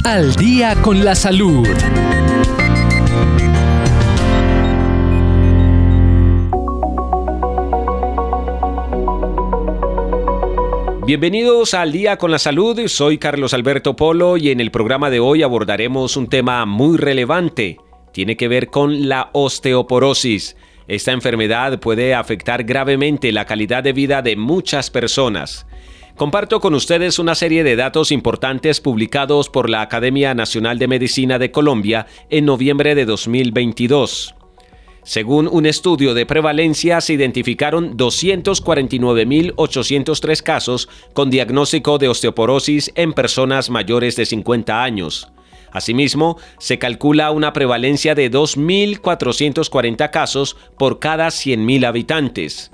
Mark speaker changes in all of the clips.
Speaker 1: Al día con la salud. Bienvenidos a Al día con la salud, soy Carlos Alberto Polo y en el programa de hoy abordaremos un tema muy relevante. Tiene que ver con la osteoporosis. Esta enfermedad puede afectar gravemente la calidad de vida de muchas personas. Comparto con ustedes una serie de datos importantes publicados por la Academia Nacional de Medicina de Colombia en noviembre de 2022. Según un estudio de prevalencia, se identificaron 249.803 casos con diagnóstico de osteoporosis en personas mayores de 50 años. Asimismo, se calcula una prevalencia de 2.440 casos por cada 100.000 habitantes.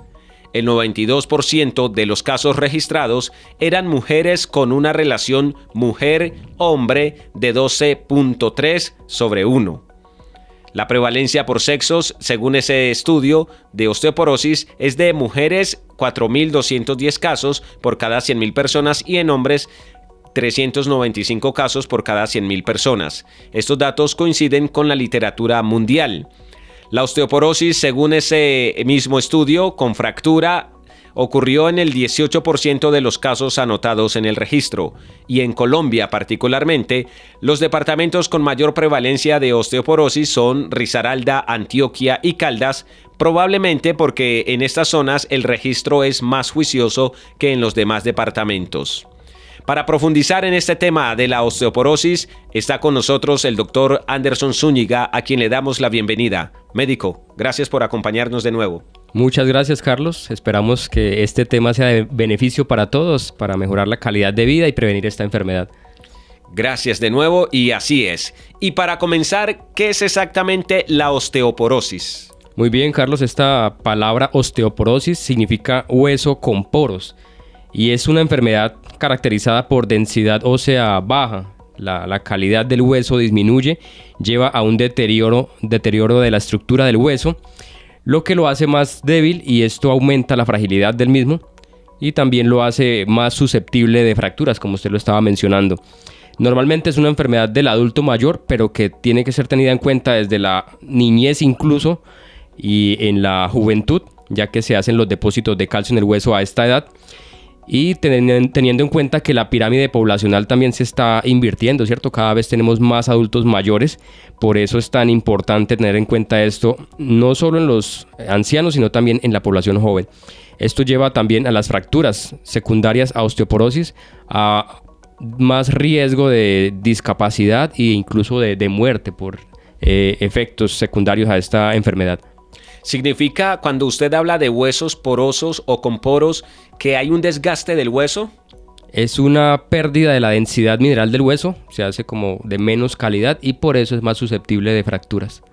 Speaker 1: El 92% de los casos registrados eran mujeres con una relación mujer-hombre de 12.3/1. La prevalencia por sexos, según ese estudio de osteoporosis, es de mujeres 4.210 casos por cada 100.000 personas y en hombres 395 casos por cada 100.000 personas. Estos datos coinciden con la literatura mundial. La osteoporosis, según ese mismo estudio, con fractura, ocurrió en el 18% de los casos anotados en el registro, y en Colombia particularmente, los departamentos con mayor prevalencia de osteoporosis son Risaralda, Antioquia y Caldas, probablemente porque en estas zonas el registro es más juicioso que en los demás departamentos. Para profundizar en este tema de la osteoporosis, está con nosotros el doctor Anderson Zúñiga, a quien le damos la bienvenida. Médico, gracias por acompañarnos de nuevo.
Speaker 2: Muchas gracias, Carlos. Esperamos que este tema sea de beneficio para todos, para mejorar la calidad de vida y prevenir esta enfermedad.
Speaker 1: Gracias de nuevo, y así es. Y para comenzar, ¿qué es exactamente la osteoporosis?
Speaker 2: Muy bien, Carlos. Esta palabra osteoporosis significa hueso con poros y es una enfermedad caracterizada por densidad ósea baja. La calidad del hueso disminuye, lleva a un deterioro de la estructura del hueso, lo que lo hace más débil y esto aumenta la fragilidad del mismo y también lo hace más susceptible de fracturas, como usted lo estaba mencionando. Normalmente es una enfermedad del adulto mayor, pero que tiene que ser tenida en cuenta desde la niñez incluso y en la juventud, ya que se hacen los depósitos de calcio en el hueso a esta edad. Y teniendo en cuenta que la pirámide poblacional también se está invirtiendo, ¿cierto? Cada vez tenemos más adultos mayores, por eso es tan importante tener en cuenta esto, no solo en los ancianos, sino también en la población joven. Esto lleva también a las fracturas secundarias a osteoporosis, a más riesgo de discapacidad e incluso de muerte por efectos secundarios a esta enfermedad.
Speaker 1: ¿Significa, cuando usted habla de huesos porosos o con poros, que hay un desgaste del hueso?
Speaker 2: Es una pérdida de la densidad mineral del hueso, se hace como de menos calidad y por eso es más susceptible de fracturas.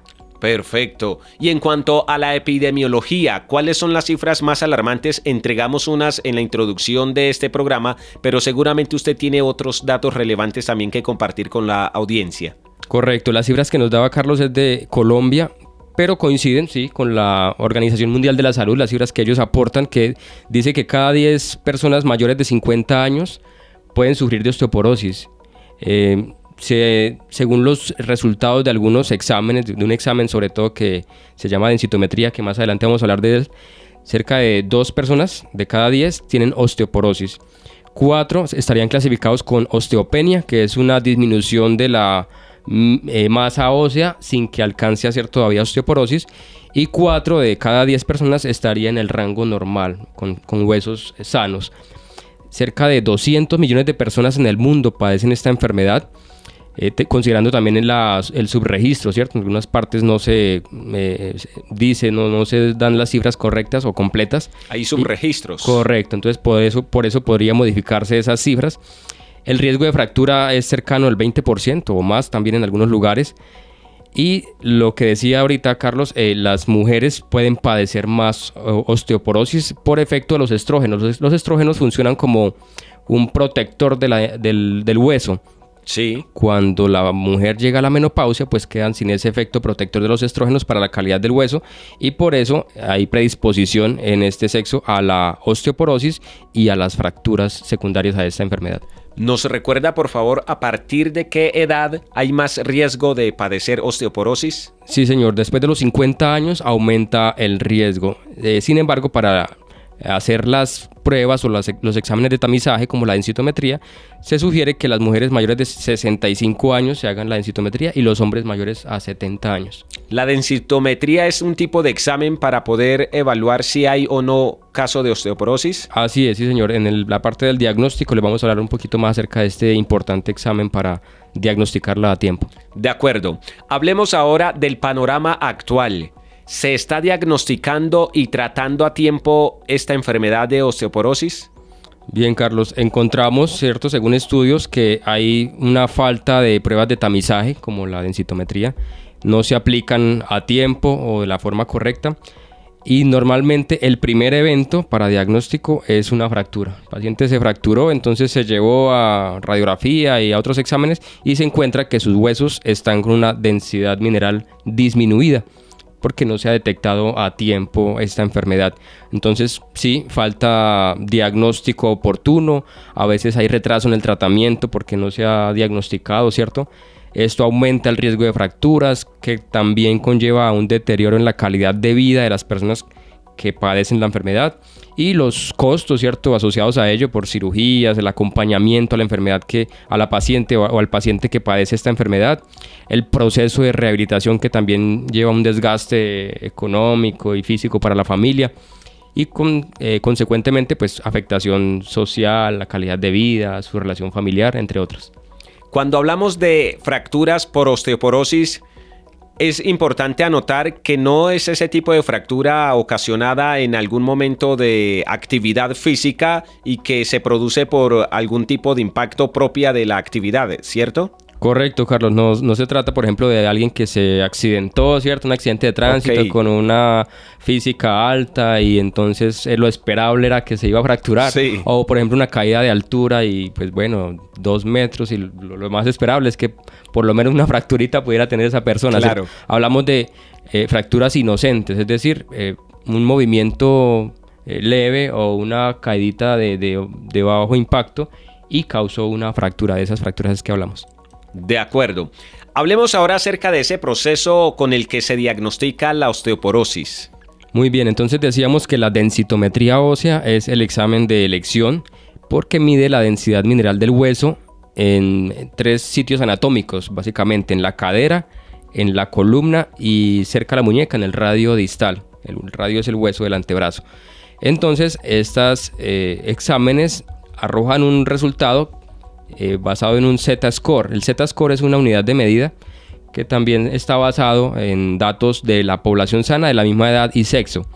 Speaker 1: Perfecto. Y en cuanto a la epidemiología, ¿cuáles son las cifras más alarmantes? Entregamos unas en la introducción de este programa, pero seguramente usted tiene otros datos relevantes también que compartir con la audiencia.
Speaker 2: Correcto, las cifras que nos daba Carlos es de Colombia, pero coinciden, sí, con la Organización Mundial de la Salud, las cifras que ellos aportan, que dice que cada 10 personas mayores de 50 años pueden sufrir de osteoporosis. Según los resultados de algunos exámenes, de un examen sobre todo que se llama densitometría, que más adelante vamos a hablar de él, cerca de 2 personas de cada 10 tienen osteoporosis. 4 estarían clasificados con osteopenia, que es una disminución de la masa ósea sin que alcance a ser todavía osteoporosis, y 4 de cada 10 personas estaría en el rango normal, con huesos sanos. Cerca de 200 millones de personas en el mundo padecen esta enfermedad, considerando también el subregistro, ¿cierto? En algunas partes no se dice, no se dan las cifras correctas o completas.
Speaker 1: Hay subregistros.
Speaker 2: Correcto, entonces por eso podría modificarse esas cifras. El riesgo de fractura es cercano al 20% o más también en algunos lugares. Y lo que decía ahorita Carlos, las mujeres pueden padecer más osteoporosis por efecto de los estrógenos. Los estrógenos funcionan como un protector del hueso.
Speaker 1: Sí.
Speaker 2: Cuando la mujer llega a la menopausia, pues quedan sin ese efecto protector de los estrógenos para la calidad del hueso y por eso hay predisposición en este sexo a la osteoporosis y a las fracturas secundarias a esta enfermedad.
Speaker 1: ¿Nos recuerda, por favor, a partir de qué edad hay más riesgo de padecer osteoporosis?
Speaker 2: Sí, señor. Después de los 50 años aumenta el riesgo. Sin embargo, para hacer las pruebas o los exámenes de tamizaje como la densitometría, se sugiere que las mujeres mayores de 65 años se hagan la densitometría y los hombres mayores a 70 años.
Speaker 1: La densitometría es un tipo de examen para poder evaluar si hay o no caso de osteoporosis.
Speaker 2: Así es, sí, señor. En la parte del diagnóstico le vamos a hablar un poquito más acerca de este importante examen para diagnosticarla a tiempo.
Speaker 1: De acuerdo. Hablemos ahora del panorama actual. ¿Se está diagnosticando y tratando a tiempo esta enfermedad de osteoporosis?
Speaker 2: Bien, Carlos, encontramos, ¿cierto?, según estudios, que hay una falta de pruebas de tamizaje, como la densitometría, no se aplican a tiempo o de la forma correcta, y normalmente el primer evento para diagnóstico es una fractura. El paciente se fracturó, entonces se llevó a radiografía y a otros exámenes y se encuentra que sus huesos están con una densidad mineral disminuida, porque no se ha detectado a tiempo esta enfermedad. Entonces, sí, falta diagnóstico oportuno, a veces hay retraso en el tratamiento porque no se ha diagnosticado, ¿cierto? Esto aumenta el riesgo de fracturas, que también conlleva a un deterioro en la calidad de vida de las personas que padecen la enfermedad y los costos, ¿cierto?, asociados a ello por cirugías, el acompañamiento a la enfermedad a la paciente o al paciente que padece esta enfermedad, el proceso de rehabilitación que también lleva un desgaste económico y físico para la familia y consecuentemente pues afectación social, la calidad de vida, su relación familiar, entre otros.
Speaker 1: Cuando hablamos de fracturas por osteoporosis, es importante anotar que no es ese tipo de fractura ocasionada en algún momento de actividad física y que se produce por algún tipo de impacto propia de la actividad, ¿cierto?
Speaker 2: Correcto, Carlos. No se trata, por ejemplo, de alguien que se accidentó, ¿cierto? Un accidente de tránsito con una física alta y entonces lo esperable era que se iba a fracturar.
Speaker 1: Sí.
Speaker 2: O, por ejemplo, una caída de altura y, pues bueno, 2 metros y lo más esperable es que por lo menos una fracturita pudiera tener esa persona.
Speaker 1: Claro.
Speaker 2: O sea, hablamos de fracturas inocentes, es decir, un movimiento leve o una caidita de bajo impacto y causó una fractura, de esas fracturas que hablamos.
Speaker 1: De acuerdo. Hablemos ahora acerca de ese proceso con el que se diagnostica la osteoporosis.
Speaker 2: Muy bien, entonces decíamos que la densitometría ósea es el examen de elección porque mide la densidad mineral del hueso en 3 sitios anatómicos, básicamente en la cadera, en la columna y cerca de la muñeca, en el radio distal. El radio es el hueso del antebrazo. Entonces, estos exámenes arrojan un resultado basado en un Z-score. El Z-score es una unidad de medida que también está basado en datos de la población sana de la misma edad y sexo.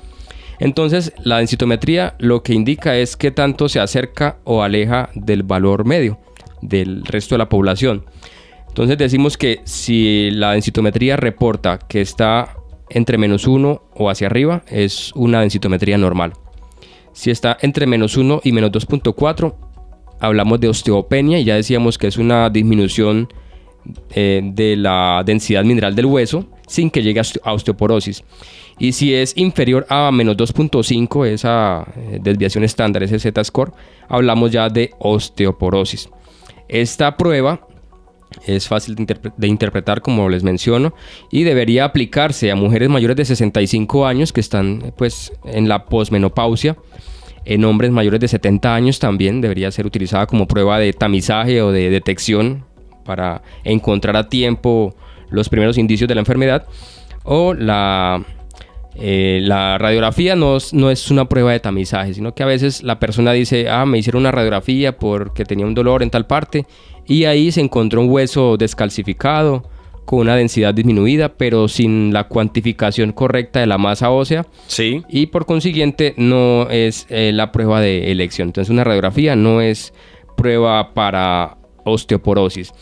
Speaker 2: Entonces, la densitometría lo que indica es qué tanto se acerca o aleja del valor medio del resto de la población. Entonces decimos que si la densitometría reporta que está entre -1 o hacia arriba, es una densitometría normal. Si está entre -1 y -2.4, hablamos de osteopenia y ya decíamos que es una disminución de la densidad mineral del hueso sin que llegue a osteoporosis. Y si es inferior a -2.5, esa desviación estándar, ese Z-score, hablamos ya de osteoporosis. Esta prueba es fácil de interpretar, como les menciono, y debería aplicarse a mujeres mayores de 65 años que están pues en la posmenopausia. En hombres mayores de 70 años también debería ser utilizada como prueba de tamizaje o de detección para encontrar a tiempo los primeros indicios de la enfermedad. O la radiografía no es una prueba de tamizaje, sino que a veces la persona dice, me hicieron una radiografía porque tenía un dolor en tal parte y ahí se encontró un hueso descalcificado con una densidad disminuida, pero sin la cuantificación correcta de la masa ósea.
Speaker 1: Sí.
Speaker 2: Y por consiguiente no es la prueba de elección. Entonces una radiografía no es prueba para osteoporosis.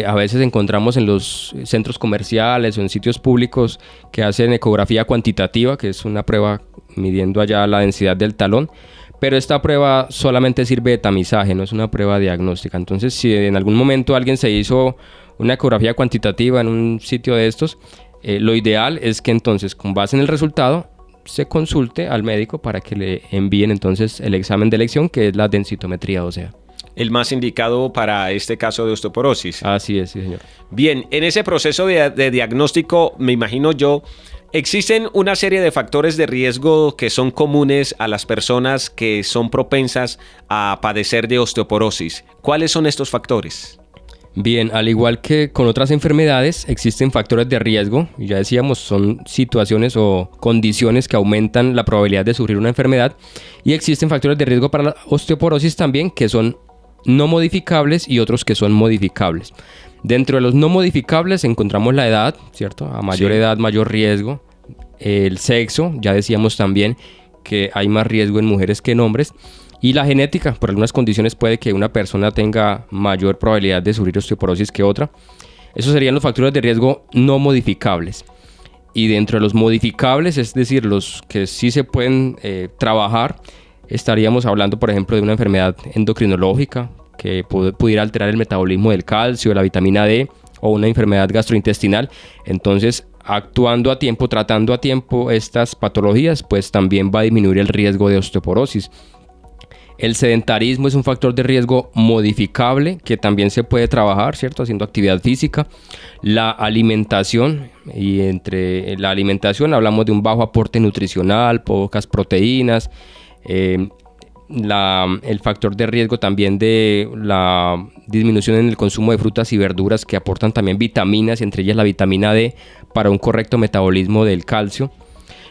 Speaker 2: A veces encontramos en los centros comerciales o en sitios públicos que hacen ecografía cuantitativa, que es una prueba midiendo allá la densidad del talón, Pero esta prueba solamente sirve de tamizaje, no es una prueba diagnóstica. Entonces, si en algún momento alguien se hizo una ecografía cuantitativa en un sitio de estos, lo ideal es que entonces, con base en el resultado, se consulte al médico para que le envíen entonces el examen de elección, que es la densitometría ósea.
Speaker 1: El más indicado para este caso de osteoporosis.
Speaker 2: Así es, sí, señor.
Speaker 1: Bien, en ese proceso de diagnóstico, me imagino yo, existen una serie de factores de riesgo que son comunes a las personas que son propensas a padecer de osteoporosis. ¿Cuáles son estos factores?
Speaker 2: Bien, al igual que con otras enfermedades, existen factores de riesgo. Ya decíamos, son situaciones o condiciones que aumentan la probabilidad de sufrir una enfermedad. Y existen factores de riesgo para la osteoporosis también, que son no modificables y otros que son modificables. Dentro de los no modificables encontramos la edad, ¿cierto? A mayor edad, mayor riesgo. El sexo, ya decíamos también que hay más riesgo en mujeres que en hombres. Y la genética, por algunas condiciones puede que una persona tenga mayor probabilidad de sufrir osteoporosis que otra. Esos serían los factores de riesgo no modificables. Y dentro de los modificables, es decir, los que sí se pueden trabajar, estaríamos hablando, por ejemplo, de una enfermedad endocrinológica que pudiera alterar el metabolismo del calcio, de la vitamina D, o una enfermedad gastrointestinal. Entonces, actuando a tiempo, tratando a tiempo estas patologías, pues también va a disminuir el riesgo de osteoporosis. El sedentarismo es un factor de riesgo modificable que también se puede trabajar, ¿cierto? Haciendo actividad física. La alimentación, y entre la alimentación hablamos de un bajo aporte nutricional, pocas proteínas. El factor de riesgo también de la disminución en el consumo de frutas y verduras que aportan también vitaminas, entre ellas la vitamina D, para un correcto metabolismo del calcio.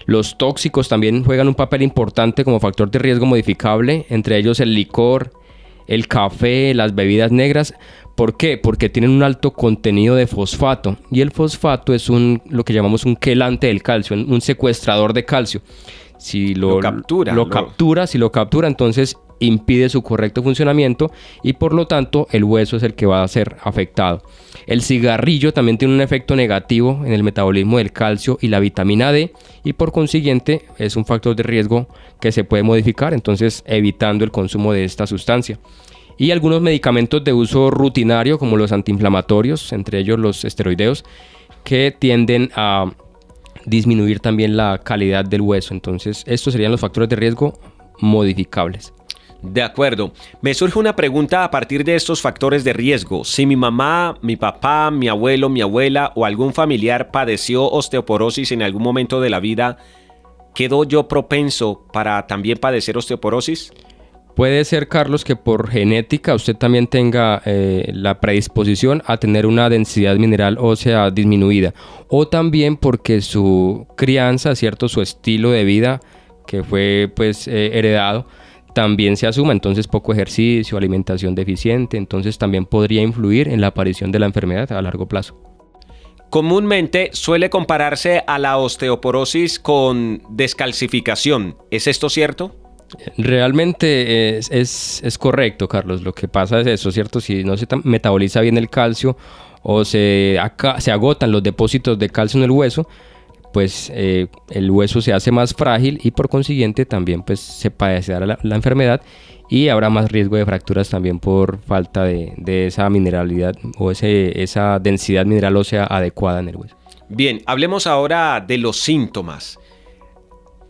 Speaker 2: Los tóxicos también juegan un papel importante como factor de riesgo modificable, entre ellos el licor, el café, las bebidas negras. ¿Por qué? Porque tienen un alto contenido de fosfato, y el fosfato es lo que llamamos un quelante del calcio, un secuestrador de calcio. Si lo captura, entonces impide su correcto funcionamiento y por lo tanto el hueso es el que va a ser afectado. El cigarrillo también tiene un efecto negativo en el metabolismo del calcio y la vitamina D, y por consiguiente es un factor de riesgo que se puede modificar, entonces evitando el consumo de esta sustancia. Y algunos medicamentos de uso rutinario como los antiinflamatorios, entre ellos los esteroideos, que tienden a disminuir también la calidad del hueso. Entonces estos serían los factores de riesgo modificables.
Speaker 1: De acuerdo. Me surge una pregunta a partir de estos factores de riesgo. Si mi mamá, mi papá, mi abuelo, mi abuela o algún familiar padeció osteoporosis en algún momento de la vida, ¿quedo yo propenso para también padecer osteoporosis?
Speaker 2: Puede ser, Carlos, que por genética usted también tenga la predisposición a tener una densidad mineral ósea disminuida, o también porque su crianza, ¿cierto?, su estilo de vida que fue heredado, también se asuma, entonces poco ejercicio, alimentación deficiente, entonces también podría influir en la aparición de la enfermedad a largo plazo.
Speaker 1: Comúnmente suele compararse a la osteoporosis con descalcificación. ¿Es esto cierto?
Speaker 2: Realmente es correcto, Carlos. Lo que pasa es eso, ¿cierto? Si no se metaboliza bien el calcio o se agotan los depósitos de calcio en el hueso, pues el hueso se hace más frágil y por consiguiente también pues se padecerá la enfermedad y habrá más riesgo de fracturas también por falta de esa mineralidad o esa densidad mineral ósea adecuada en el hueso.
Speaker 1: Bien, hablemos ahora de los síntomas.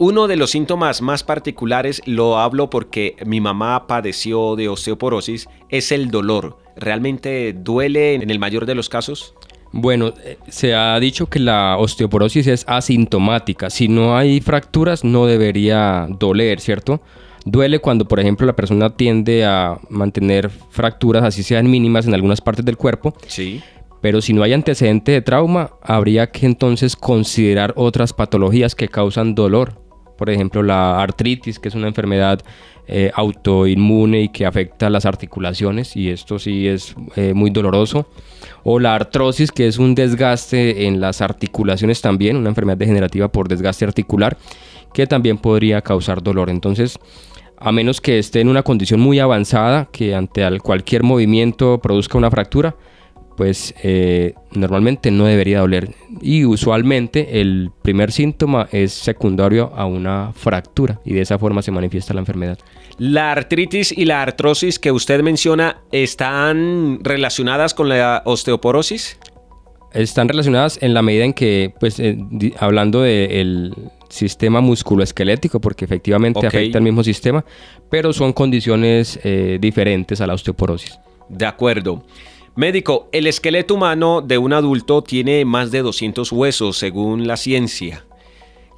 Speaker 1: Uno de los síntomas más particulares, lo hablo porque mi mamá padeció de osteoporosis, es el dolor. ¿Realmente duele en el mayor de los casos?
Speaker 2: Bueno, se ha dicho que la osteoporosis es asintomática. Si no hay fracturas, no debería doler, ¿cierto? Duele cuando, por ejemplo, la persona tiende a mantener fracturas, así sean mínimas, en algunas partes del cuerpo.
Speaker 1: Sí.
Speaker 2: Pero si no hay antecedente de trauma, habría que entonces considerar otras patologías que causan dolor. Por ejemplo, la artritis, que es una enfermedad autoinmune y que afecta las articulaciones, y esto sí es muy doloroso. O la artrosis, que es un desgaste en las articulaciones también, una enfermedad degenerativa por desgaste articular, que también podría causar dolor. Entonces, a menos que esté en una condición muy avanzada, que ante cualquier movimiento produzca una fractura, pues normalmente no debería doler. Y usualmente el primer síntoma es secundario a una fractura y de esa forma se manifiesta la enfermedad.
Speaker 1: ¿La artritis y la artrosis que usted menciona están relacionadas con la osteoporosis?
Speaker 2: Están relacionadas en la medida en que, pues, hablando del sistema musculoesquelético, porque efectivamente afecta el mismo sistema, pero son condiciones diferentes a la osteoporosis.
Speaker 1: De acuerdo. Médico, el esqueleto humano de un adulto tiene más de 200 huesos, según la ciencia.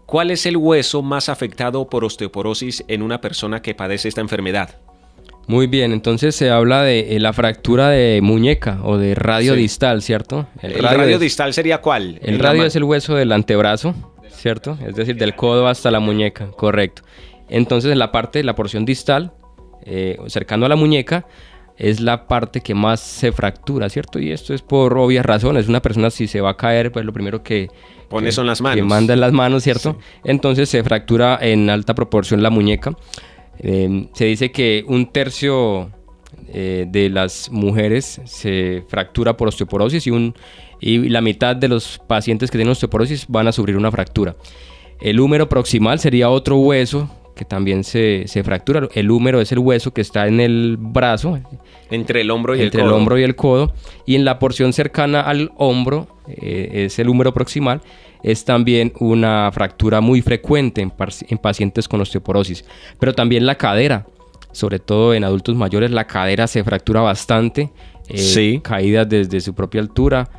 Speaker 1: ¿Cuál es el hueso más afectado por osteoporosis en una persona que padece esta enfermedad?
Speaker 2: Muy bien, entonces se habla de la fractura de muñeca o de radio distal, ¿cierto?
Speaker 1: ¿El radio distal sería cuál?
Speaker 2: El radio es el hueso del antebrazo, ¿cierto? Es decir, del codo hasta la muñeca, correcto. Entonces en la porción distal, cercano a la muñeca, es la parte que más se fractura, ¿cierto? Y esto es por obvias razones. Una persona, si se va a caer, pues lo primero que
Speaker 1: son las manos.
Speaker 2: Que manda en las manos, ¿cierto? Sí. Entonces se fractura en alta proporción la muñeca. Se dice que 1/3 de las mujeres se fractura por osteoporosis y la mitad de los pacientes que tienen osteoporosis van a sufrir una fractura. El húmero proximal sería otro hueso que también se fractura. El húmero es el hueso que está en el brazo.
Speaker 1: Entre el hombro y el codo.
Speaker 2: Entre el hombro y el codo. Y en la porción cercana al hombro, es el húmero proximal, es también una fractura muy frecuente en pacientes con osteoporosis. Pero también la cadera, sobre todo en adultos mayores, la cadera se fractura bastante. Caídas desde su propia altura,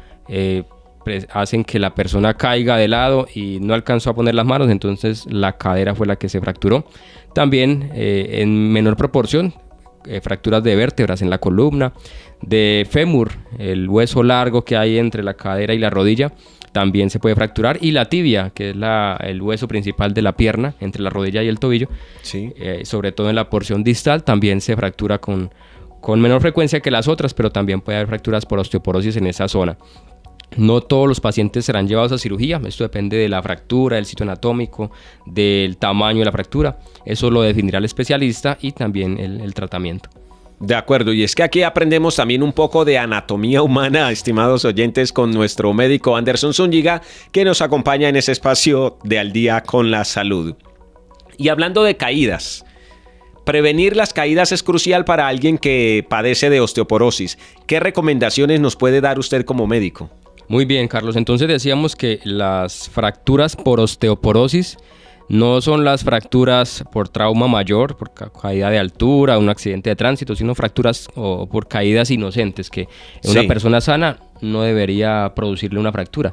Speaker 2: hacen que la persona caiga de lado y no alcanzó a poner las manos, entonces la cadera fue la que se fracturó. También en menor proporción, fracturas de vértebras en la columna, de fémur, el hueso largo que hay entre la cadera y la rodilla, también se puede fracturar, y la tibia, que es el hueso principal de la pierna, entre la rodilla y el tobillo, sobre todo en la porción distal, también se fractura con menor frecuencia que las otras, pero también puede haber fracturas por osteoporosis en esa zona. No todos los pacientes serán llevados a cirugía, esto depende de la fractura, del sitio anatómico, del tamaño de la fractura. Eso lo definirá el especialista y también el tratamiento.
Speaker 1: De acuerdo, y es que aquí aprendemos también un poco de anatomía humana, estimados oyentes, con nuestro médico Anderson Zúñiga, que nos acompaña en ese espacio de Al Día con la Salud. Y hablando de caídas, prevenir las caídas es crucial para alguien que padece de osteoporosis. ¿Qué recomendaciones nos puede dar usted como médico?
Speaker 2: Muy bien, Carlos. Entonces decíamos que las fracturas por osteoporosis no son las fracturas por trauma mayor, por caída de altura, un accidente de tránsito, sino fracturas o por caídas inocentes que una persona sana no debería producirle una fractura.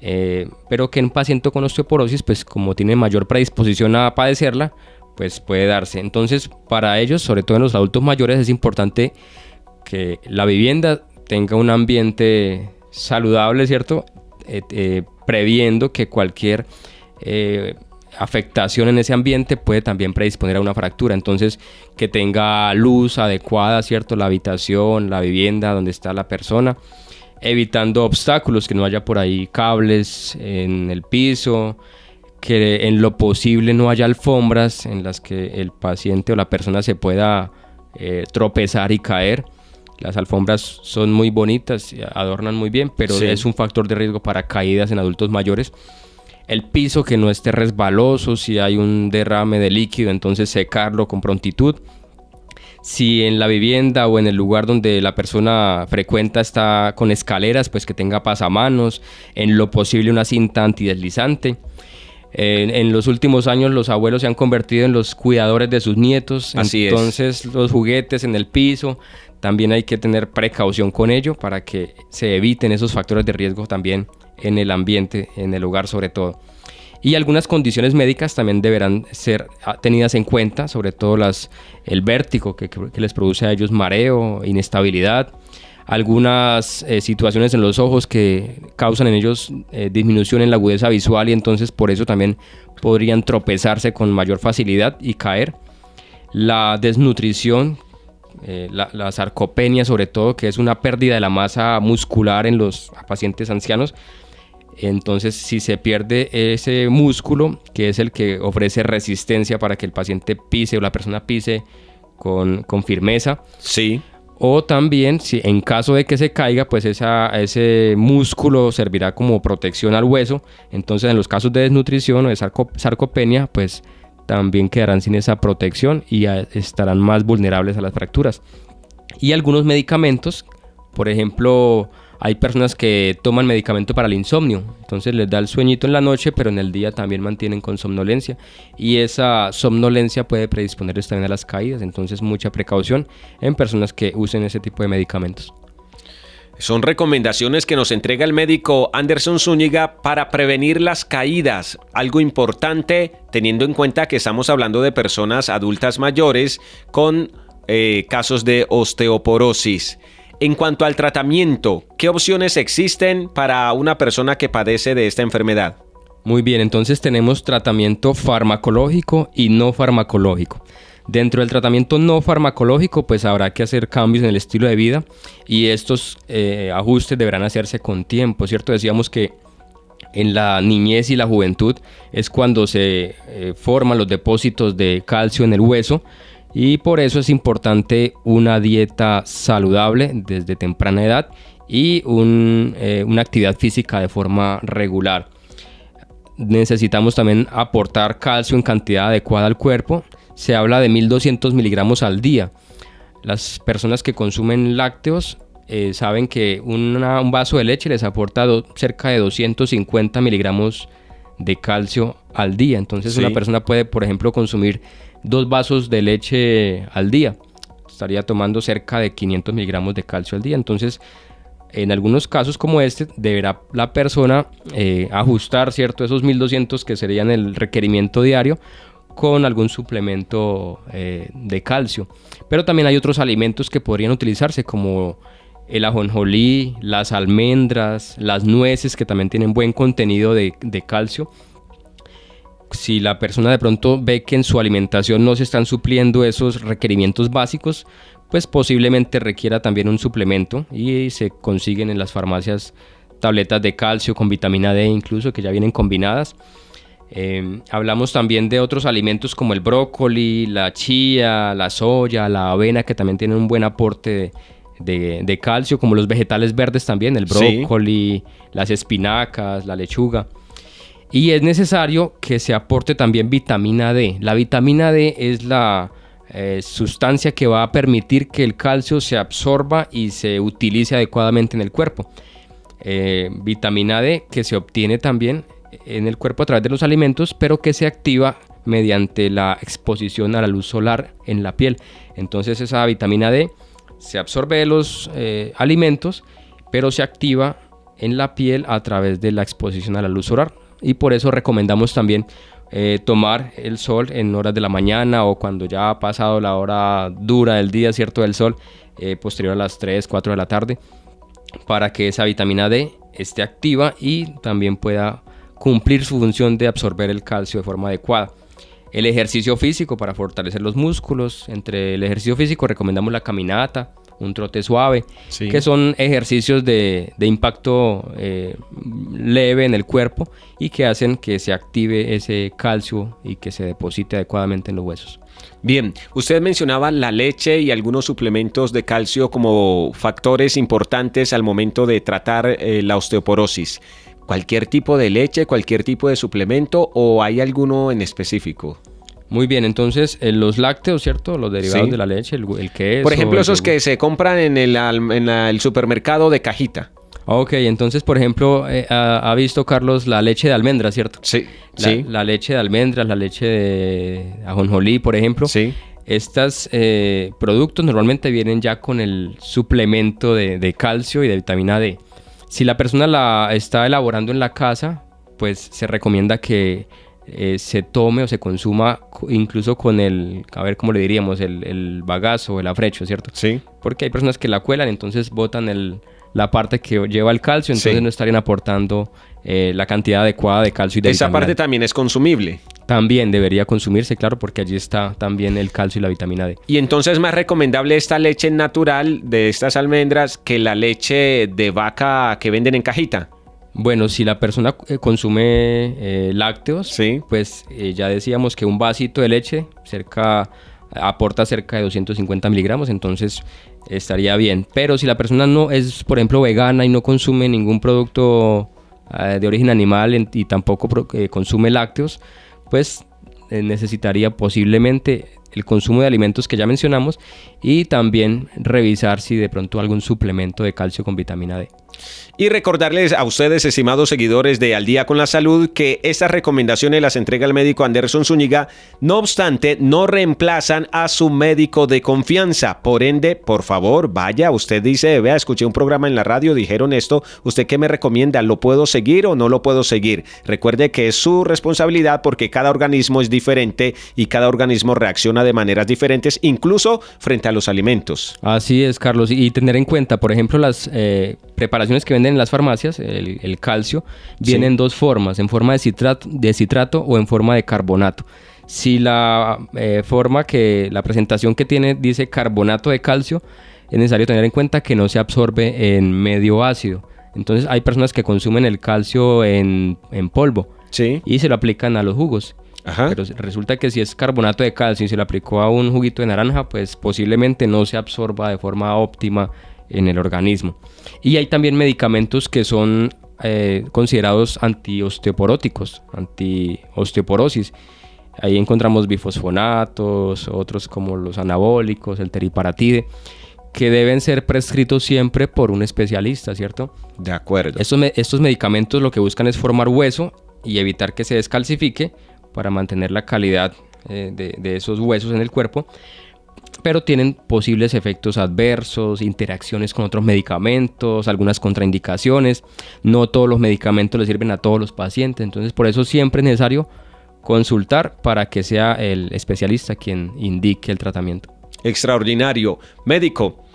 Speaker 2: Pero que en un paciente con osteoporosis, pues como tiene mayor predisposición a padecerla, pues puede darse. Entonces, para ellos, sobre todo en los adultos mayores, es importante que la vivienda tenga un ambiente saludable, ¿cierto? Previendo que cualquier afectación en ese ambiente puede también predisponer a una fractura. Entonces, que tenga luz adecuada, ¿cierto? La habitación, la vivienda donde está la persona, evitando obstáculos, que no haya por ahí cables en el piso, que en lo posible no haya alfombras en las que el paciente o la persona se pueda tropezar y caer. Las alfombras son muy bonitas, adornan muy bien, pero es un factor de riesgo para caídas en adultos mayores. El piso que no esté resbaloso, si hay un derrame de líquido, entonces secarlo con prontitud. Si en la vivienda o en el lugar donde la persona frecuenta está con escaleras, pues que tenga pasamanos, en lo posible una cinta antideslizante. En los últimos años los abuelos se han convertido en los cuidadores de sus nietos. Entonces los juguetes en el piso, también hay que tener precaución con ello para que se eviten esos factores de riesgo también en el ambiente, en el hogar sobre todo. Y algunas condiciones médicas también deberán ser tenidas en cuenta, sobre todo el vértigo que les produce a ellos mareo, inestabilidad, algunas situaciones en los ojos que causan en ellos disminución en la agudeza visual, y entonces por eso también podrían tropezarse con mayor facilidad y caer. La desnutrición, la sarcopenia sobre todo, que es una pérdida de la masa muscular en los pacientes ancianos. Entonces, si se pierde ese músculo, que es el que ofrece resistencia para que el paciente pise o la persona pise con firmeza.
Speaker 1: Sí.
Speaker 2: O también, si en caso de que se caiga, pues ese músculo servirá como protección al hueso. Entonces, en los casos de desnutrición o de sarcopenia, pues también quedarán sin esa protección y estarán más vulnerables a las fracturas. Y algunos medicamentos, por ejemplo, hay personas que toman medicamento para el insomnio, entonces les da el sueñito en la noche, pero en el día también mantienen con somnolencia, y esa somnolencia puede predisponerles también a las caídas, entonces mucha precaución en personas que usen ese tipo de medicamentos.
Speaker 1: Son recomendaciones que nos entrega el médico Anderson Zúñiga para prevenir las caídas, algo importante teniendo en cuenta que estamos hablando de personas adultas mayores con casos de osteoporosis. En cuanto al tratamiento, ¿qué opciones existen para una persona que padece de esta enfermedad?
Speaker 2: Muy bien, entonces tenemos tratamiento farmacológico y no farmacológico. Dentro del tratamiento no farmacológico, pues habrá que hacer cambios en el estilo de vida y estos ajustes deberán hacerse con tiempo, ¿cierto? Decíamos que en la niñez y la juventud es cuando se forman los depósitos de calcio en el hueso, y por eso es importante una dieta saludable desde temprana edad y una actividad física de forma regular. Necesitamos también aportar calcio en cantidad adecuada al cuerpo. Se habla de 1200 miligramos al día. Las personas que consumen lácteos saben que un vaso de leche les aporta cerca de 250 miligramos de calcio al día. Entonces una persona puede, por ejemplo, consumir 2 vasos de leche al día. Estaría tomando cerca de 500 miligramos de calcio al día. Entonces, en algunos casos como este, deberá la persona ajustar, ¿cierto?, esos 1200 que serían el requerimiento diario con algún suplemento de calcio. Pero también hay otros alimentos que podrían utilizarse, como el ajonjolí, las almendras, las nueces, que también tienen buen contenido de calcio. Si la persona de pronto ve que en su alimentación no se están supliendo esos requerimientos básicos, pues posiblemente requiera también un suplemento, y se consiguen en las farmacias tabletas de calcio con vitamina D incluso, que ya vienen combinadas. Hablamos también de otros alimentos como el brócoli, la chía, la soya, la avena, que también tienen un buen aporte de calcio, como los vegetales verdes también, el brócoli, las espinacas, la lechuga. Y es necesario que se aporte también vitamina D. La vitamina D es la sustancia que va a permitir que el calcio se absorba y se utilice adecuadamente en el cuerpo. Vitamina D que se obtiene también en el cuerpo a través de los alimentos, pero que se activa mediante la exposición a la luz solar en la piel. Entonces esa vitamina D se absorbe de los alimentos, pero se activa en la piel a través de la exposición a la luz solar. Y por eso recomendamos también tomar el sol en horas de la mañana, o cuando ya ha pasado la hora dura del día, ¿cierto?, del sol, posterior a las 3, 4 de la tarde, para que esa vitamina D esté activa y también pueda cumplir su función de absorber el calcio de forma adecuada. El ejercicio físico para fortalecer los músculos. Entre el ejercicio físico recomendamos la caminata, un trote suave, que son ejercicios de impacto leve en el cuerpo y que hacen que se active ese calcio y que se deposite adecuadamente en los huesos.
Speaker 1: Bien, usted mencionaba la leche y algunos suplementos de calcio como factores importantes al momento de tratar la osteoporosis. ¿Cualquier tipo de leche, cualquier tipo de suplemento, o hay alguno en específico?
Speaker 2: Muy bien, entonces los lácteos, ¿cierto? Los derivados de la leche, el queso.
Speaker 1: Por ejemplo, esos que se compran en el supermercado de cajita.
Speaker 2: Ok, entonces, por ejemplo, ha visto, Carlos, la leche de almendra, ¿cierto?
Speaker 1: Sí.
Speaker 2: La leche de almendras, la leche de ajonjolí, por ejemplo.
Speaker 1: Sí.
Speaker 2: Estos productos normalmente vienen ya con el suplemento de calcio y de vitamina D. Si la persona la está elaborando en la casa, pues se recomienda que se tome o se consuma incluso con ¿cómo le diríamos? El bagazo o el afrecho, ¿cierto?
Speaker 1: Sí.
Speaker 2: Porque hay personas que la cuelan, entonces botan la parte que lleva el calcio, entonces no estarían aportando la cantidad adecuada de calcio y de vitamina.
Speaker 1: Esa parte también es consumible.
Speaker 2: También debería consumirse, claro, porque allí está también el calcio y la vitamina D.
Speaker 1: Y entonces es más recomendable esta leche natural de estas almendras que la leche de vaca que venden en cajita.
Speaker 2: Bueno, si la persona consume lácteos, pues ya decíamos que un vasito de leche aporta cerca de 250 miligramos, entonces estaría bien. Pero si la persona no es, por ejemplo, vegana y no consume ningún producto de origen animal y tampoco consume lácteos, pues necesitaría posiblemente el consumo de alimentos que ya mencionamos y también revisar si de pronto algún suplemento de calcio con vitamina D.
Speaker 1: Y recordarles a ustedes, estimados seguidores de Al Día con la Salud, que estas recomendaciones las entrega el médico Anderson Zúñiga. No obstante, no reemplazan a su médico de confianza. Por ende, por favor, vaya, usted dice, vea, escuché un programa en la radio, dijeron esto, ¿usted qué me recomienda? ¿Lo puedo seguir o no lo puedo seguir? Recuerde que es su responsabilidad porque cada organismo es diferente y cada organismo reacciona de maneras diferentes, incluso frente a los alimentos.
Speaker 2: Así es, Carlos, y tener en cuenta, por ejemplo, las preparaciones que venden en las farmacias, el calcio, viene en dos formas, en forma de citrato o en forma de carbonato. Si la presentación que tiene dice carbonato de calcio, es necesario tener en cuenta que no se absorbe en medio ácido. Entonces hay personas que consumen el calcio en polvo, sí, y se lo aplican a los jugos. Ajá. Pero resulta que si es carbonato de calcio y se lo aplicó a un juguito de naranja, pues posiblemente no se absorba de forma óptima en el organismo. Y hay también medicamentos que son considerados antiosteoporóticos, antiosteoporosis. Ahí encontramos bifosfonatos, otros como los anabólicos, el teriparatide, que deben ser prescritos siempre por un especialista, ¿cierto?
Speaker 1: De acuerdo.
Speaker 2: Estos medicamentos lo que buscan es formar hueso y evitar que se descalcifique para mantener la calidad de esos huesos en el cuerpo, pero tienen posibles efectos adversos, interacciones con otros medicamentos, algunas contraindicaciones. No todos los medicamentos le sirven a todos los pacientes, entonces por eso siempre es necesario consultar para que sea el especialista quien indique el tratamiento.
Speaker 1: Extraordinario. Médico,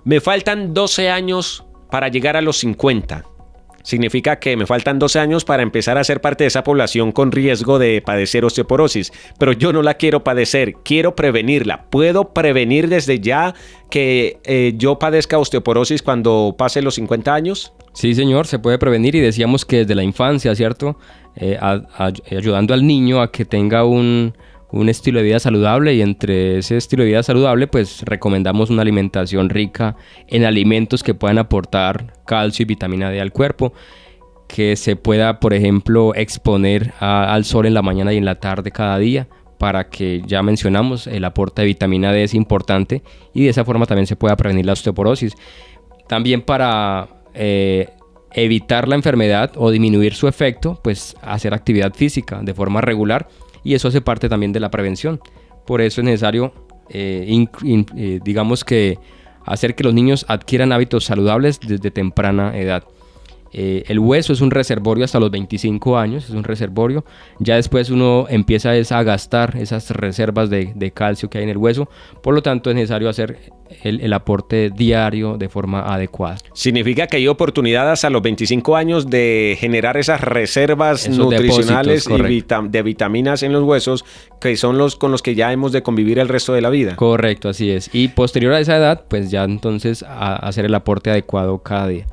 Speaker 1: me faltan 12 años para llegar a los 50. Significa que me faltan 12 años para empezar a ser parte de esa población con riesgo de padecer osteoporosis, pero yo no la quiero padecer, quiero prevenirla. ¿Puedo prevenir desde ya que yo padezca osteoporosis cuando pase los 50 años?
Speaker 2: Sí, señor, se puede prevenir y decíamos que desde la infancia, ¿cierto? Ayudando al niño a que tenga un estilo de vida saludable, y entre ese estilo de vida saludable pues recomendamos una alimentación rica en alimentos que puedan aportar calcio y vitamina D al cuerpo, que se pueda, por ejemplo, exponer al sol en la mañana y en la tarde cada día, para que, ya mencionamos, el aporte de vitamina D es importante y de esa forma también se pueda prevenir la osteoporosis. También para evitar la enfermedad o disminuir su efecto, pues hacer actividad física de forma regular, y eso hace parte también de la prevención. Por eso es necesario, digamos que hacer que los niños adquieran hábitos saludables desde temprana edad. El hueso es un reservorio hasta los 25 años, es un reservorio. Ya después uno empieza a gastar esas reservas de calcio que hay en el hueso. Por lo tanto, es necesario hacer el aporte diario de forma adecuada.
Speaker 1: Significa que hay oportunidad hasta los 25 años de generar esas reservas nutricionales y de vitaminas en los huesos, que son los con los que ya hemos de convivir el resto de la vida.
Speaker 2: Correcto, así es. Y posterior a esa edad, pues ya entonces a hacer el aporte adecuado cada día.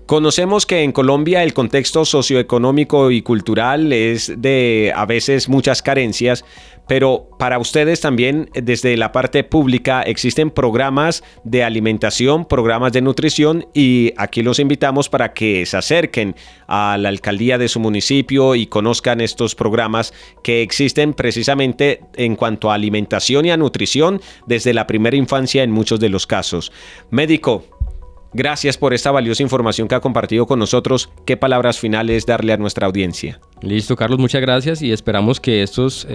Speaker 1: Conocemos que en Colombia el contexto socioeconómico y cultural es de a veces muchas carencias, pero para ustedes también desde la parte pública existen programas de alimentación, programas de nutrición, y aquí los invitamos para que se acerquen a la alcaldía de su municipio y conozcan estos programas que existen precisamente en cuanto a alimentación y a nutrición desde la primera infancia en muchos de los casos. Médico, gracias por esta valiosa información que ha compartido con nosotros. ¿Qué palabras finales darle a nuestra audiencia?
Speaker 2: Listo, Carlos, muchas gracias, y esperamos que estos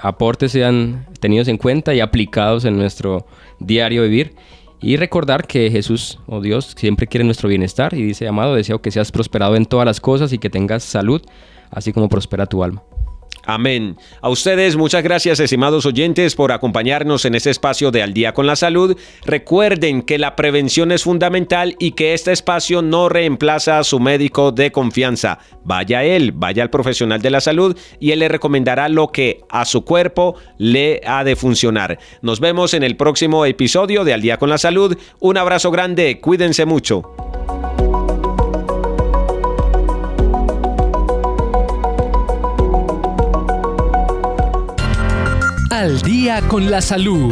Speaker 2: aportes sean tenidos en cuenta y aplicados en nuestro diario vivir. Y recordar que Jesús, o Dios, siempre quiere nuestro bienestar y dice: amado, deseo que seas prosperado en todas las cosas y que tengas salud, así como prospera tu alma.
Speaker 1: Amén. A ustedes muchas gracias, estimados oyentes, por acompañarnos en este espacio de Al Día con la Salud. Recuerden que la prevención es fundamental y que este espacio no reemplaza a su médico de confianza. Vaya a él, vaya al profesional de la salud y él le recomendará lo que a su cuerpo le ha de funcionar. Nos vemos en el próximo episodio de Al Día con la Salud. Un abrazo grande, cuídense mucho.
Speaker 3: Al Día con la Salud.